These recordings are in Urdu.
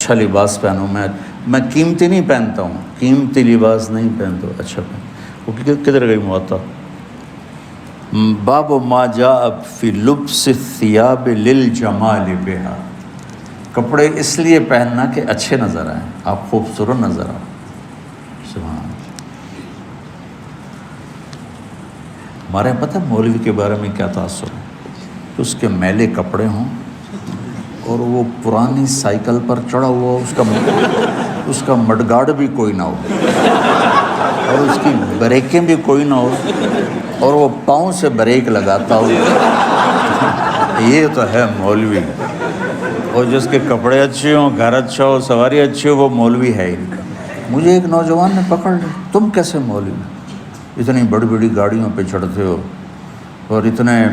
اچھا لباس پہنوں. میں قیمتی نہیں پہنتا ہوں، قیمتی لباس نہیں پہنتا، اچھا پہن. وہ کدھر گئی موطا؟ باب ما جاء فی لبس الثیاب للجمال بہا. کپڑے اس لیے پہننا کہ اچھے نظر آئیں، آپ خوبصورت نظر آئیں. سبحان اللہ. ہمارے یہاں پتہ ہے مولوی کے بارے میں کیا تاثر ہے؟ کہ اس کے میلے کپڑے ہوں اور وہ پرانی سائیکل پر چڑھا ہوا اس کا مڈگارڈ بھی کوئی نہ ہو اور اس کی بریکیں بھی کوئی نہ ہو اور وہ پاؤں سے بریک لگاتا ہو. یہ تو ہے مولوی. اور جس کے کپڑے اچھے ہوں، گھر اچھا ہو، سواری اچھی ہو، وہ مولوی ہے ہی. مجھے ایک نوجوان نے پکڑ لیا، تم کیسے مولوی؟ اتنی بڑی بڑی گاڑیوں پہ چڑھتے ہو اور اتنے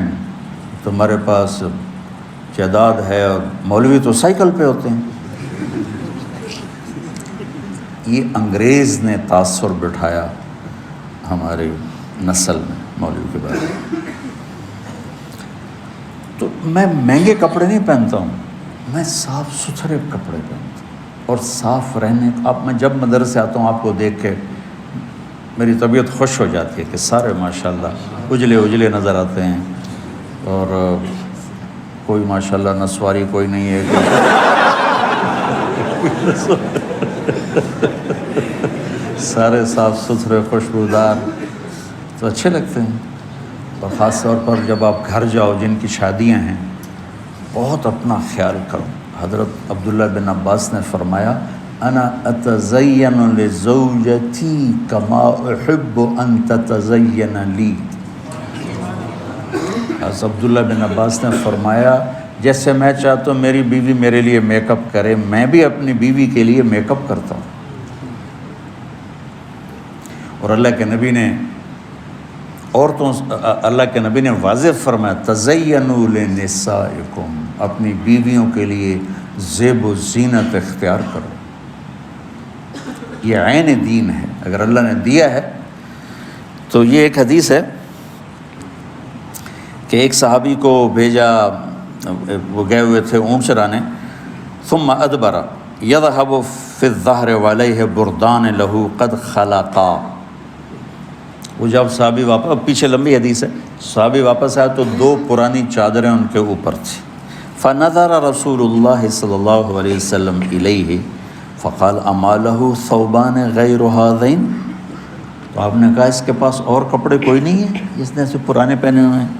تمہارے پاس جائیداد ہے، اور مولوی تو سائیکل پہ ہوتے ہیں. یہ انگریز نے تاثر بٹھایا ہماری نسل میں مولوی کے بارے میں. تو میں مہنگے کپڑے نہیں پہنتا ہوں، میں صاف ستھرے کپڑے پہنتا ہوں اور صاف رہنے. اب میں جب مدرسے آتا ہوں آپ کو دیکھ کے میری طبیعت خوش ہو جاتی ہے کہ سارے ماشاءاللہ اجلے اجلے نظر آتے ہیں، اور کوئی ماشاءاللہ نسواری کوئی نہیں ہے. سارے صاف ستھرے خوشبودار تو اچھے لگتے ہیں. اور خاص طور پر جب آپ گھر جاؤ جن کی شادیاں ہیں، بہت اپنا خیال کرو. حضرت عبداللہ بن عباس نے فرمایا انا اتزین لزوجتی کما احب ان تتزین لی. حضرت عبداللہ بن عباس نے فرمایا جیسے میں چاہتا ہوں میری بیوی میرے لیے میک اپ کرے، میں بھی اپنی بیوی کے لیے میک اپ کرتا ہوں. اور اللہ کے نبی نے اللہ کے نبی نے واضح فرمایا تزینوا لنسائکم، اپنی بیویوں کے لیے زیب و زینت اختیار کرو. یہ عین دین ہے. اگر اللہ نے دیا ہے تو یہ ایک حدیث ہے کہ ایک صحابی کو بھیجا، وہ گئے ہوئے تھے اونٹ چرانے. ثم ادبر یذهب فی الظہر وعلیہ بردان لہ قد خلقا. وہ جب صحابی واپس، پیچھے لمبی حدیث ہے، صحابی واپس آیا تو 2 پرانی چادریں ان کے اوپر تھیں. فنظر رسول اللہ صلی اللہ علیہ وسلم الیہ فقال اما لہ ثوبان غیر ہذین. تو آپ نے کہا اس کے پاس اور کپڑے کوئی نہیں ہیں جس نے اسے پرانے پہنے ہوئے ہیں؟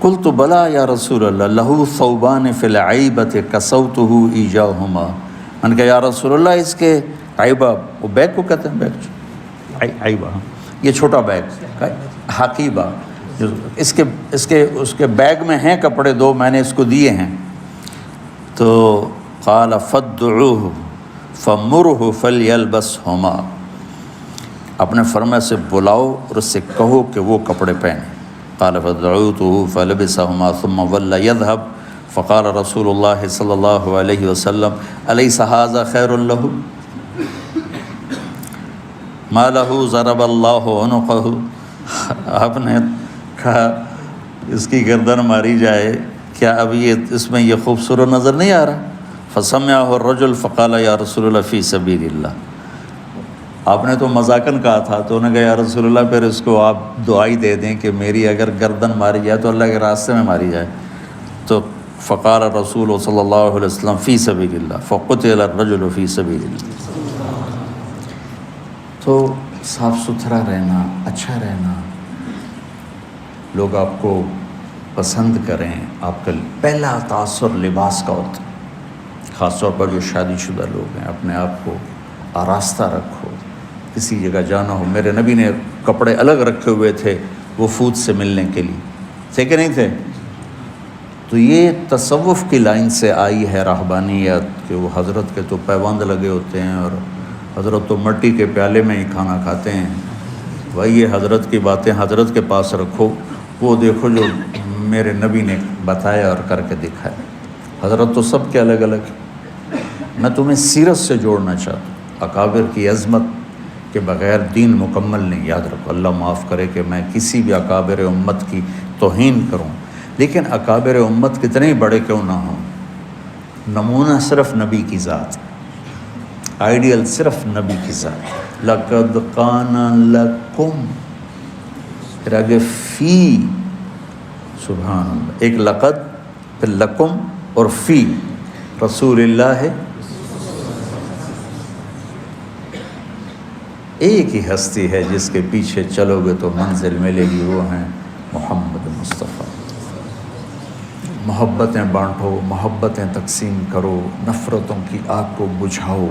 قلت بلا یا رسول اللہ لہ ثوبان فی العیبۃ کسوتہ ایجاہما. میں نے کہا یا رسول اللہ اس کے عیبہ، وہ بیگ کو کہتے ہیں، بیگ عیبہ، یہ چھوٹا بیگ حقیبہ، اس کے بیگ میں ہیں کپڑے 2، میں نے اس کو دیے ہیں. تو قال فادعوہ فمرہ فلیلبسہما. اپنے فرما سے بلاؤ اور اس سے کہو کہ وہ کپڑے پہنے. قال فدعوته فلبسهما ثم ولى يذهب فقال رسول الله صلی اللہ علیہ وسلم الیس هذا خیر له ما له ضرب اللہ عنقه. آپ نے کہا اس کی گردن ماری جائے، کیا اب اس میں یہ خوبصورت نظر نہیں آ رہا؟ فسمعه الرجل فقال یا رسول اللہ فی سبیل اللہ. آپ نے تو مذاقاً کہا تھا، تو انہوں نے کہا یا رسول اللہ پھر اس کو آپ دعائی دے دیں کہ میری اگر گردن ماری جائے تو اللہ کے راستے میں ماری جائے. تو فقال رسول صلی اللہ علیہ وسلم فی سبیل اللہ فقتل الرجل فی سبیل اللہ. تو صاف ستھرا رہنا، اچھا رہنا، لوگ آپ کو پسند کریں. آپ کا پہلا تاثر لباس کا ہوتا ہے. خاص طور پر جو شادی شدہ لوگ ہیں، اپنے آپ کو آراستہ رکھو. کسی جگہ جانا ہو، میرے نبی نے کپڑے الگ رکھے ہوئے تھے وفود سے ملنے کے لیے، تھے کہ نہیں تھے؟ تو یہ تصوف کی لائن سے آئی ہے راہبانیت، کہ وہ حضرت کے تو پیوند لگے ہوتے ہیں اور حضرت تو مٹی کے پیالے میں ہی کھانا کھاتے ہیں. بھائی یہ حضرت کی باتیں حضرت کے پاس رکھو، وہ دیکھو جو میرے نبی نے بتایا اور کر کے دکھایا. حضرت تو سب کے الگ الگ. میں تمہیں سیرت سے جوڑنا چاہتا ہوں. اکابر کی عظمت کے بغیر دین مکمل نہیں. یاد رکھو، اللہ معاف کرے کہ میں کسی بھی اکابر امت کی توہین کروں، لیکن اکابر امت کتنے ہی بڑے کیوں نہ ہوں، نمونہ صرف نبی کی ذات، آئیڈیل صرف نبی کی ذات۔ لقد کان لکم، پھر آگے فی، سبحان اللہ، ایک لقد، پھر لکم اور فی رسول اللہ ہے، ایک ہی ہستی ہے جس کے پیچھے چلو گے تو منزل ملے گی، وہ ہیں محمد مصطفیٰ۔ محبتیں بانٹو، محبتیں تقسیم کرو، نفرتوں کی آگ کو بجھاؤ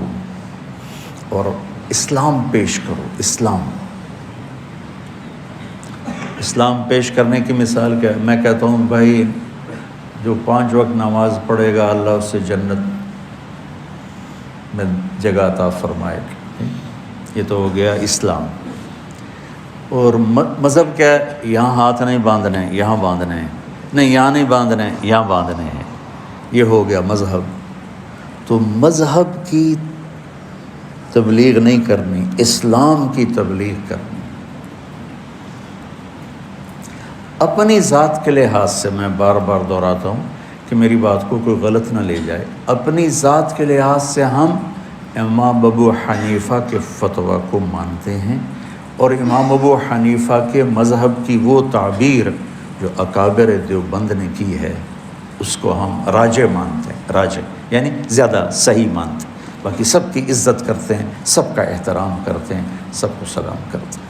اور اسلام پیش کرو۔ اسلام پیش کرنے کی مثال کیا ہے؟ میں کہتا ہوں بھائی جو 5 وقت نماز پڑھے گا اللہ اسے جنت میں جگہ عطا فرمائے گا۔ یہ تو ہو گیا اسلام۔ اور مذہب کیا ہے؟ یہاں ہاتھ نہیں باندھنے، یہاں باندھنے ہیں، نہیں یہاں نہیں باندھنے، یہاں باندھنے ہیں، یہ ہو گیا مذہب۔ تو مذہب کی تبلیغ نہیں کرنی، اسلام کی تبلیغ کرنی۔ اپنی ذات کے لحاظ سے میں بار بار دہراتا ہوں کہ میری بات کو کوئی غلط نہ لے جائے، اپنی ذات کے لحاظ سے ہم امام ابو حنیفہ کے فتویٰ کو مانتے ہیں، اور امام ابو حنیفہ کے مذہب کی وہ تعبیر جو اکابر دیوبند نے کی ہے اس کو ہم راجح مانتے ہیں، راجح یعنی زیادہ صحیح مانتے ہیں۔ باقی سب کی عزت کرتے ہیں، سب کا احترام کرتے ہیں، سب کو سلام کرتے ہیں۔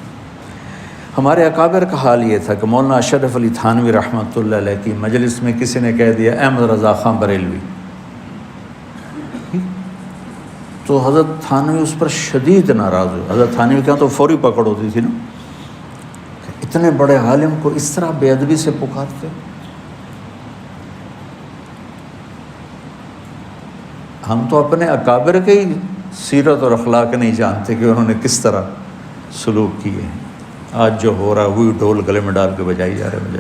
ہمارے اکابر کا حال یہ تھا کہ مولانا اشرف علی تھانوی رحمۃ اللہ علیہ کی مجلس میں کسی نے کہہ دیا احمد رضا خان بریلوی، تو حضرت تھانوی اس پر شدید ناراض ہوئے۔ حضرت تھانوی کے ہاں تو فوری پکڑ ہوتی تھی نا، اتنے بڑے عالم کو اس طرح بے ادبی سے پکارتے۔ ہم تو اپنے اکابر کے ہی سیرت اور اخلاق نہیں جانتے کہ انہوں نے کس طرح سلوک کیے ہیں۔ آج جو ہو رہا ہے وہی ڈھول گلے میں ڈال کے بجائی جا رہے۔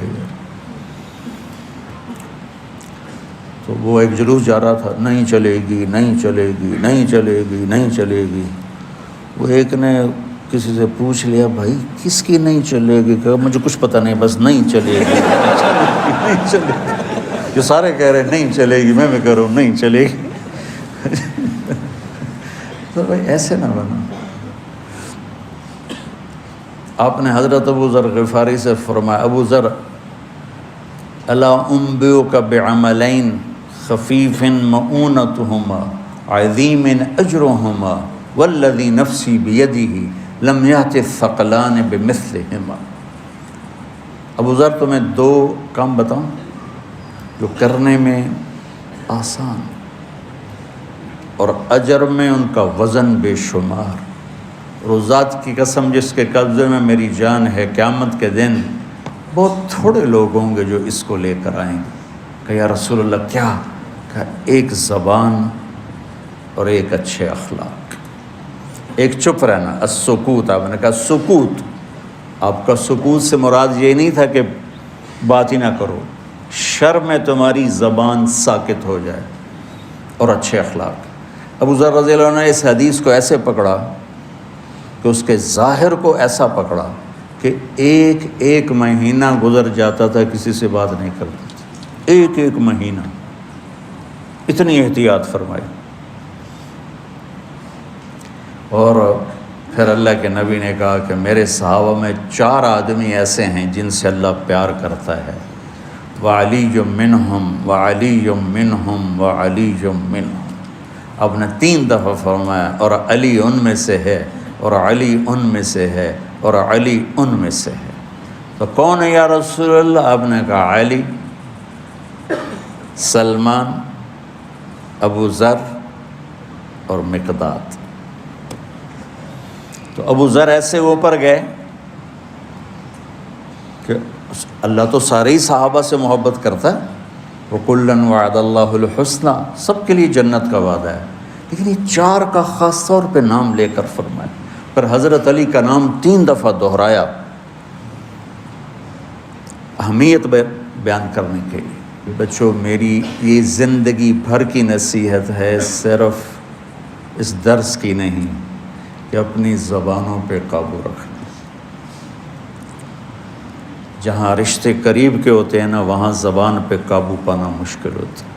تو وہ ایک جلوس جا رہا تھا، نہیں چلے گی، نہیں چلے گی، نہیں چلے گی، نہیں چلے گی۔ وہ ایک نے کسی سے پوچھ لیا بھائی کس کی نہیں چلے گی؟ کہ مجھے کچھ پتہ نہیں، بس نہیں چلے گی، نہیں چلے گی۔ جو سارے کہہ رہے ہیں نہیں چلے گی، میں کہہ رہا ہوں نہیں چلے گی۔ تو بھائی ایسے نہ بنا۔ آپ نے حضرت ابو ذر غفاری سے فرمایا، ابو ذر الا انبئک بعملین خفیف مؤونتہما عظیم اجرہما والذی نفسی بیدہ لم یأت الثقلان بمثلہما۔ ابو ذر تمہیں 2 کام بتاؤں جو کرنے میں آسان اور اجر میں ان کا وزن بے شمار، اور ذات کی قسم جس کے قبضے میں میری جان ہے، قیامت کے دن بہت تھوڑے لوگ ہوں گے جو اس کو لے کر آئیں گے۔ کہ یا رسول اللہ کیا؟ کہ ایک زبان اور ایک اچھے اخلاق، ایک چپ رہنا، السکوت۔ آپ نے کہا سکوت، آپ کا سکوت سے مراد یہ نہیں تھا کہ بات ہی نہ کرو، شر میں تمہاری زبان ساکت ہو جائے، اور اچھے اخلاق۔ ابو ذر رضی اللہ عنہ نے اس حدیث کو ایسے پکڑا کہ اس کے ظاہر کو ایسا پکڑا کہ ایک مہینہ گزر جاتا تھا کسی سے بات نہیں کرتا تھا، ایک مہینہ، اتنی احتیاط فرمائی۔ اور پھر اللہ کے نبی نے کہا کہ میرے صحابہ میں 4 آدمی ایسے ہیں جن سے اللہ پیار کرتا ہے، وعلی منہم وعلی منہم وعلی منہم۔ آپ نے 3 دفعہ فرمایا، اور علی ان میں سے ہے، اور علی ان میں سے ہے، اور علی ان میں سے ہے۔ تو کون ہے یا رسول اللہ؟ آپ نے کہا علی، سلمان، ابو ذر اور مقداد۔ تو ابو ذر ایسے اوپر گئے کہ اللہ تو سارے ہی صحابہ سے محبت کرتا ہے، وَكُلًّا وَعَدَ اللَّهُ الْحُسْنَى، سب کے لیے جنت کا وعدہ ہے، لیکن یہ 4 کا خاص طور پہ نام لے کر فرمایا۔ پر حضرت علی کا نام 3 دفعہ دہرایا اہمیت بیان کرنے کے لیے کہ بچوں میری یہ زندگی بھر کی نصیحت ہے، صرف اس درس کی نہیں، کہ اپنی زبانوں پہ قابو رکھنا۔ جہاں رشتے قریب کے ہوتے ہیں نا، وہاں زبان پہ قابو پانا مشکل ہوتا ہے۔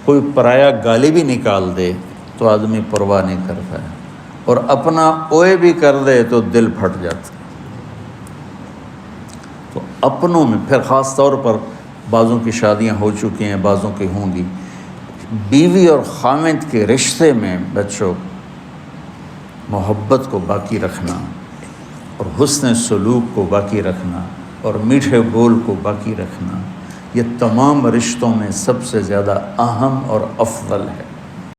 کوئی پرایا گالی بھی نکال دے تو آدمی پرواہ نہیں کرتا ہے، اور اپنا اوئے بھی کر دے تو دل پھٹ جاتا ہے۔ تو اپنوں میں پھر خاص طور پر بعضوں کی شادیاں ہو چکی ہیں، بعضوں کی ہوں گی، بیوی اور خامند کے رشتے میں بچوں محبت کو باقی رکھنا اور حسن سلوک کو باقی رکھنا اور میٹھے بول کو باقی رکھنا، یہ تمام رشتوں میں سب سے زیادہ اہم اور افضل ہے۔